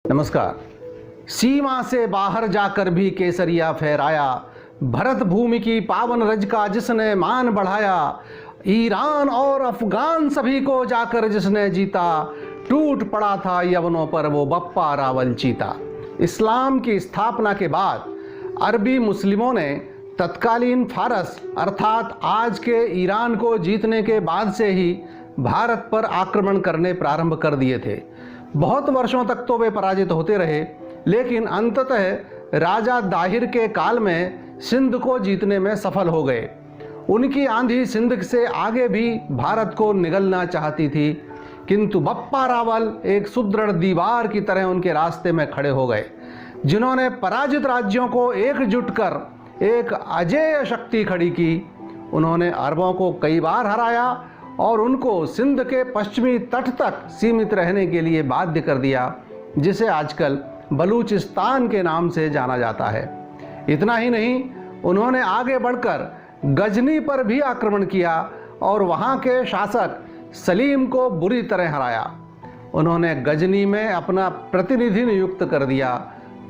नमस्कार। सीमा से बाहर जाकर भी केसरिया फहराया, भरत भूमि की पावन रज का जिसने मान बढ़ाया, ईरान और अफगान सभी को जाकर जिसने जीता, टूट पड़ा था यवनों पर वो बप्पा रावल चीता। इस्लाम की स्थापना के बाद अरबी मुस्लिमों ने तत्कालीन फारस अर्थात आज के ईरान को जीतने के बाद से ही भारत पर आक्रमण करने प्रारंभ कर दिए थे। बहुत वर्षों तक तो वे पराजित होते रहे, लेकिन अंततः राजा दाहिर के काल में सिंध को जीतने में सफल हो गए। उनकी आंधी सिंध से आगे भी भारत को निगलना चाहती थी, किंतु बप्पा रावल एक सुदृढ़ दीवार की तरह उनके रास्ते में खड़े हो गए, जिन्होंने पराजित राज्यों को एकजुट कर एक अजेय शक्ति खड़ी की। उन्होंने अरबों को कई बार हराया और उनको सिंध के पश्चिमी तट तक सीमित रहने के लिए बाध्य कर दिया, जिसे आजकल बलूचिस्तान के नाम से जाना जाता है। इतना ही नहीं, उन्होंने आगे बढ़कर गजनी पर भी आक्रमण किया और वहां के शासक सलीम को बुरी तरह हराया। उन्होंने गजनी में अपना प्रतिनिधि नियुक्त कर दिया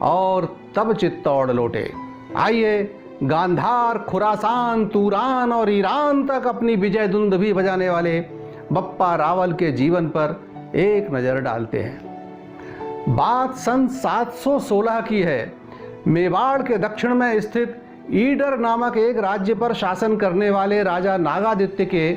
और तब चित्तौड़ लौटे। आइए गांधार, खुरासान, तूरान और ईरान तक अपनी विजय धुन भी बजाने वाले बप्पा रावल के जीवन पर एक नज़र डालते हैं। बात सन 716 की है। मेवाड़ के दक्षिण में स्थित ईडर नामक एक राज्य पर शासन करने वाले राजा नागादित्य के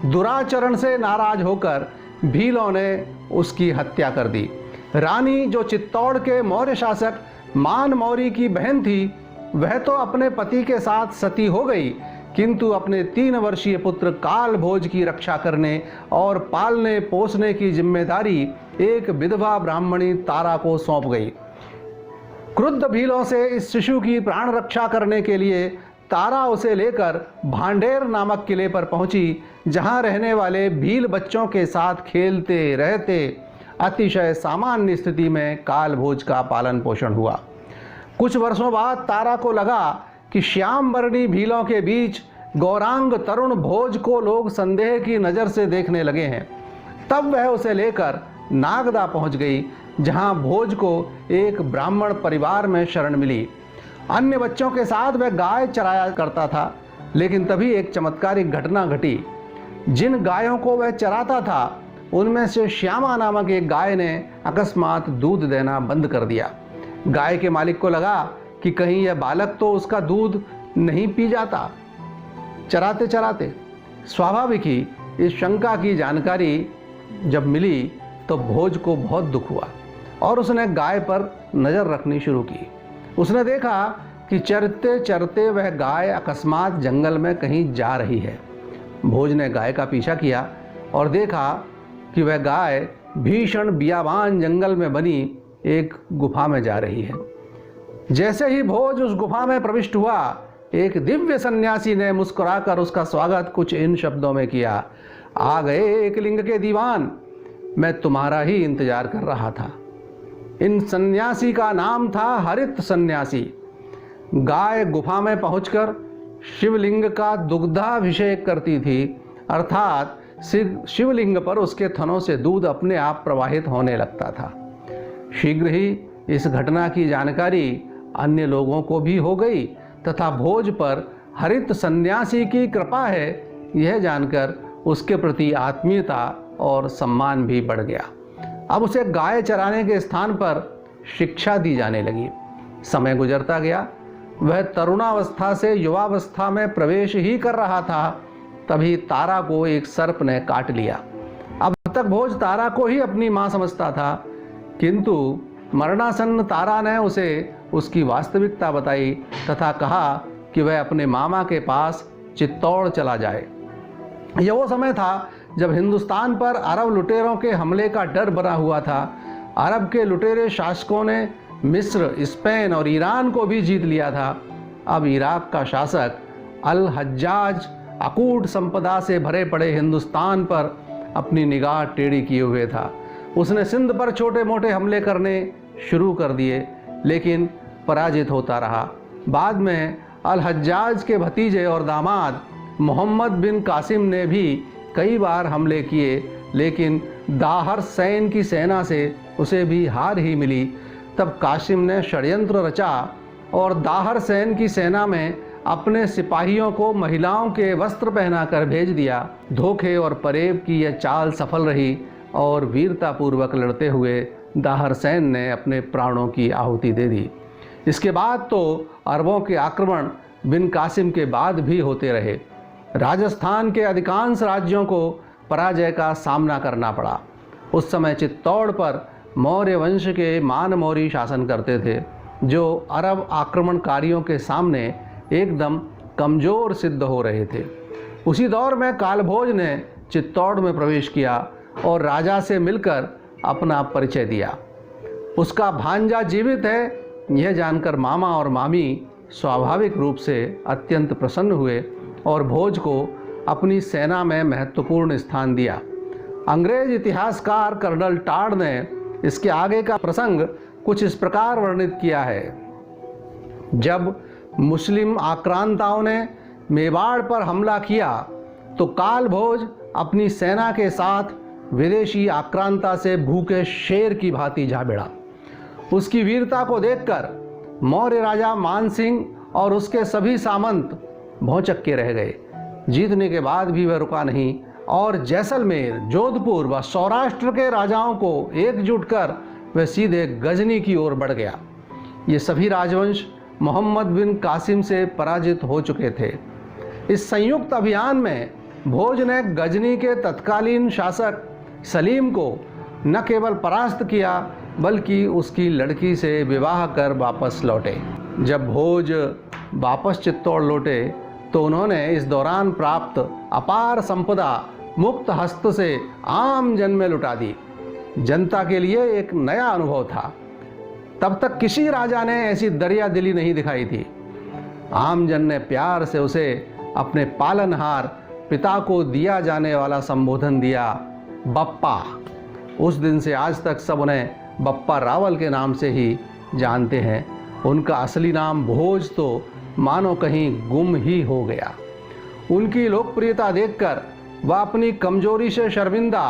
दुराचरण से नाराज होकर भीलों ने उसकी हत्या कर दी। रानी, जो चित्तौड़ के मौर्य शासक मान मौर्य की बहन थी, वह तो अपने पति के साथ सती हो गई, किंतु अपने 3 वर्षीय पुत्र काल भोज की रक्षा करने और पालने पोसने की जिम्मेदारी एक विधवा ब्राह्मणी तारा को सौंप गई। क्रुद्ध भीलों से इस शिशु की प्राण रक्षा करने के लिए तारा उसे लेकर भांडेर नामक किले पर पहुंची, जहां रहने वाले भील बच्चों के साथ खेलते रहते अतिशय सामान्य स्थिति में काल भोज का पालन पोषण हुआ। कुछ वर्षों बाद तारा को लगा कि श्याम वर्णी भीलों के बीच गौरांग तरुण भोज को लोग संदेह की नज़र से देखने लगे हैं। तब वह उसे लेकर नागदा पहुंच गई, जहां भोज को एक ब्राह्मण परिवार में शरण मिली। अन्य बच्चों के साथ वह गाय चराया करता था, लेकिन तभी एक चमत्कारिक घटना घटी। जिन गायों को वह चराता था, उनमें से श्यामा नामक एक गाय ने अकस्मात दूध देना बंद कर दिया। गाय के मालिक को लगा कि कहीं यह बालक तो उसका दूध नहीं पी जाता। चराते चराते स्वाभाविक ही इस शंका की जानकारी जब मिली तो भोज को बहुत दुख हुआ और उसने गाय पर नज़र रखनी शुरू की। उसने देखा कि चरते चरते वह गाय अकस्मात जंगल में कहीं जा रही है। भोज ने गाय का पीछा किया और देखा कि वह गाय भीषण बियाबान जंगल में बनी एक गुफा में जा रही है। जैसे ही भोज उस गुफा में प्रविष्ट हुआ, एक दिव्य सन्यासी ने मुस्कुराकर उसका स्वागत कुछ इन शब्दों में किया, आ गए एक लिंग के दीवान, मैं तुम्हारा ही इंतजार कर रहा था। इन सन्यासी का नाम था हरित सन्यासी। गाय गुफा में पहुंचकर शिवलिंग का दुग्धाभिषेक करती थी, अर्थात शिवलिंग पर उसके थनों से दूध अपने आप प्रवाहित होने लगता था। शीघ्र ही इस घटना की जानकारी अन्य लोगों को भी हो गई तथा भोज पर हरित सन्यासी की कृपा है, यह जानकर उसके प्रति आत्मीयता और सम्मान भी बढ़ गया। अब उसे गाय चराने के स्थान पर शिक्षा दी जाने लगी। समय गुजरता गया, वह तरुणावस्था से युवावस्था में प्रवेश ही कर रहा था, तभी तारा को एक सर्प ने काट लिया। अब तक भोज तारा को ही अपनी मां समझता था, किंतु मरणासन्न तारा ने उसे उसकी वास्तविकता बताई तथा कहा कि वह अपने मामा के पास चित्तौड़ चला जाए। यह वो समय था जब हिंदुस्तान पर अरब लुटेरों के हमले का डर बना हुआ था। अरब के लुटेरे शासकों ने मिस्र, स्पेन और ईरान को भी जीत लिया था। अब इराक का शासक अल हज्जाज अकूट संपदा से भरे पड़े हिंदुस्तान पर अपनी निगाह टेढ़ी किए हुए था। उसने सिंध पर छोटे मोटे हमले करने शुरू कर दिए, लेकिन पराजित होता रहा। बाद में अल हज्जाज के भतीजे और दामाद मोहम्मद बिन कासिम ने भी कई बार हमले किए, लेकिन दाहर सैन की सेना से उसे भी हार ही मिली। तब कासिम ने षड्यंत्र रचा और दाहर सेन की सेना में अपने सिपाहियों को महिलाओं के वस्त्र पहनाकर भेज दिया। धोखे और फरेब की यह चाल सफल रही और वीरतापूर्वक लड़ते हुए दाहर सेन ने अपने प्राणों की आहुति दे दी। इसके बाद तो अरबों के आक्रमण बिन कासिम के बाद भी होते रहे। राजस्थान के अधिकांश राज्यों को पराजय का सामना करना पड़ा। उस समय चित्तौड़ पर मौर्य वंश के मानमौरी शासन करते थे, जो अरब आक्रमणकारियों के सामने एकदम कमज़ोर सिद्ध हो रहे थे। उसी दौर में कालभोज ने चित्तौड़ में प्रवेश किया और राजा से मिलकर अपना परिचय दिया। उसका भांजा जीवित है, यह जानकर मामा और मामी स्वाभाविक रूप से अत्यंत प्रसन्न हुए और भोज को अपनी सेना में महत्वपूर्ण स्थान दिया। अंग्रेज इतिहासकार कर्नल टाड ने इसके आगे का प्रसंग कुछ इस प्रकार वर्णित किया है। जब मुस्लिम आक्रांताओं ने मेवाड़ पर हमला किया तो कालभोज अपनी सेना के साथ विदेशी आक्रांता से भूखे शेर की भांति जा भिड़ा। उसकी वीरता को देखकर मौर्य राजा मानसिंह और उसके सभी सामंत भौंचक्के रह गए। जीतने के बाद भी वह रुका नहीं और जैसलमेर, जोधपुर व सौराष्ट्र के राजाओं को एकजुट कर वह सीधे गजनी की ओर बढ़ गया। ये सभी राजवंश मोहम्मद बिन कासिम से पराजित हो चुके थे। इस संयुक्त अभियान में भोज ने गजनी के तत्कालीन शासक सलीम को न केवल परास्त किया बल्कि उसकी लड़की से विवाह कर वापस लौटे। जब भोज वापस चित्तौड़ लौटे तो उन्होंने इस दौरान प्राप्त अपार संपदा मुक्त हस्त से आम जन में लुटा दी। जनता के लिए एक नया अनुभव था। तब तक किसी राजा ने ऐसी दरिया दिली नहीं दिखाई थी। आम जन ने प्यार से उसे अपने पालनहार पिता को दिया जाने वाला संबोधन दिया, बप्पा। उस दिन से आज तक सब उन्हें बप्पा रावल के नाम से ही जानते हैं। उनका असली नाम भोज तो मानो कहीं गुम ही हो गया। उनकी लोकप्रियता देखकर वह अपनी कमजोरी से शर्मिंदा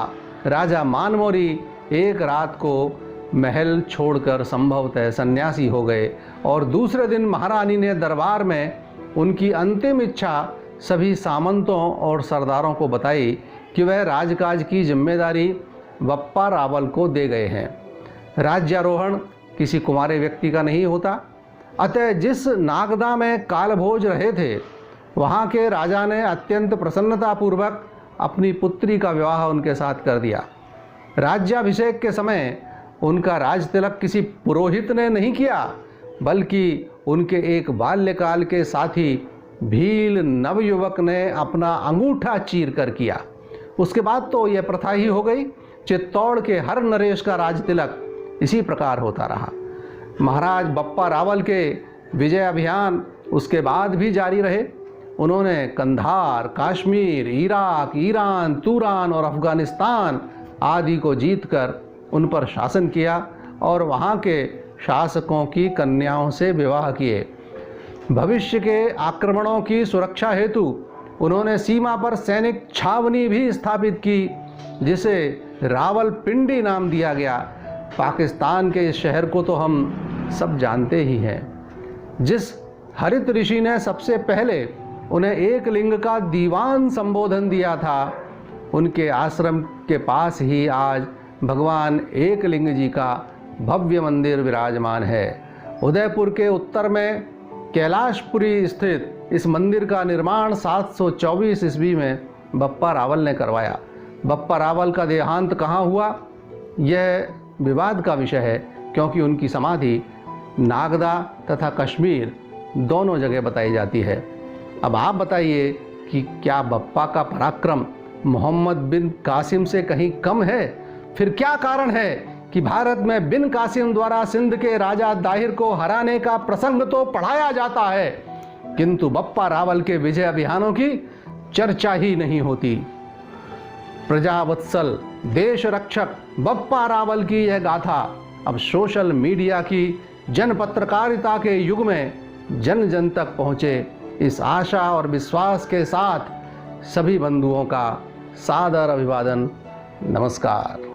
राजा मानमौरी एक रात को महल छोड़कर संभवतः सन्यासी हो गए और दूसरे दिन महारानी ने दरबार में उनकी अंतिम इच्छा सभी सामंतों और सरदारों को बताई कि वह राजकाज की जिम्मेदारी बप्पा रावल को दे गए हैं। राज्यारोहण किसी कुंवारे व्यक्ति का नहीं होता, अतः जिस नागदा में कालभोज रहे थे वहाँ के राजा ने अत्यंत प्रसन्नतापूर्वक अपनी पुत्री का विवाह उनके साथ कर दिया। राज्याभिषेक के समय उनका राज तिलक किसी पुरोहित ने नहीं किया बल्कि उनके एक बाल्यकाल के साथी भील नवयुवक ने अपना अंगूठा चीर कर किया। उसके बाद तो यह प्रथा ही हो गई। चित्तौड़ के हर नरेश का राज तिलक इसी प्रकार होता रहा। महाराज बप्पा रावल के विजय अभियान उसके बाद भी जारी रहे। उन्होंने Kandahar, Kashmir, Iraq, Iran, Turan और अफगानिस्तान आदि को जीतकर उन पर शासन किया और वहाँ के शासकों की कन्याओं से विवाह किए। भविष्य के आक्रमणों की सुरक्षा हेतु उन्होंने सीमा पर सैनिक छावनी भी स्थापित की, जिसे रावलपिंडी नाम दिया गया। पाकिस्तान के इस शहर को तो हम सब जानते ही हैं। जिस हरित ऋषि ने सबसे पहले उन्हें एक लिंग का दीवान संबोधन दिया था, उनके आश्रम के पास ही आज भगवान एकलिंग जी का भव्य मंदिर विराजमान है। उदयपुर के उत्तर में कैलाशपुरी स्थित इस मंदिर का निर्माण 724 ईस्वी में बप्पा रावल ने करवाया। बप्पा रावल का देहांत कहाँ हुआ, यह विवाद का विषय है, क्योंकि उनकी समाधि नागदा तथा कश्मीर दोनों जगह बताई जाती है। अब आप बताइए कि क्या बप्पा का पराक्रम मोहम्मद बिन कासिम से कहीं कम है? फिर क्या कारण है कि भारत में बिन कासिम द्वारा सिंध के राजा दाहिर को हराने का प्रसंग तो पढ़ाया जाता है, किंतु बप्पा रावल के विजय अभियानों की चर्चा ही नहीं होती। प्रजावत्सल देश रक्षक बप्पा रावल की यह गाथा अब सोशल मीडिया की जन पत्रकारिता के युग में जन जन तक पहुँचे, इस आशा और विश्वास के साथ सभी बंधुओं का सादर अभिवादन। नमस्कार।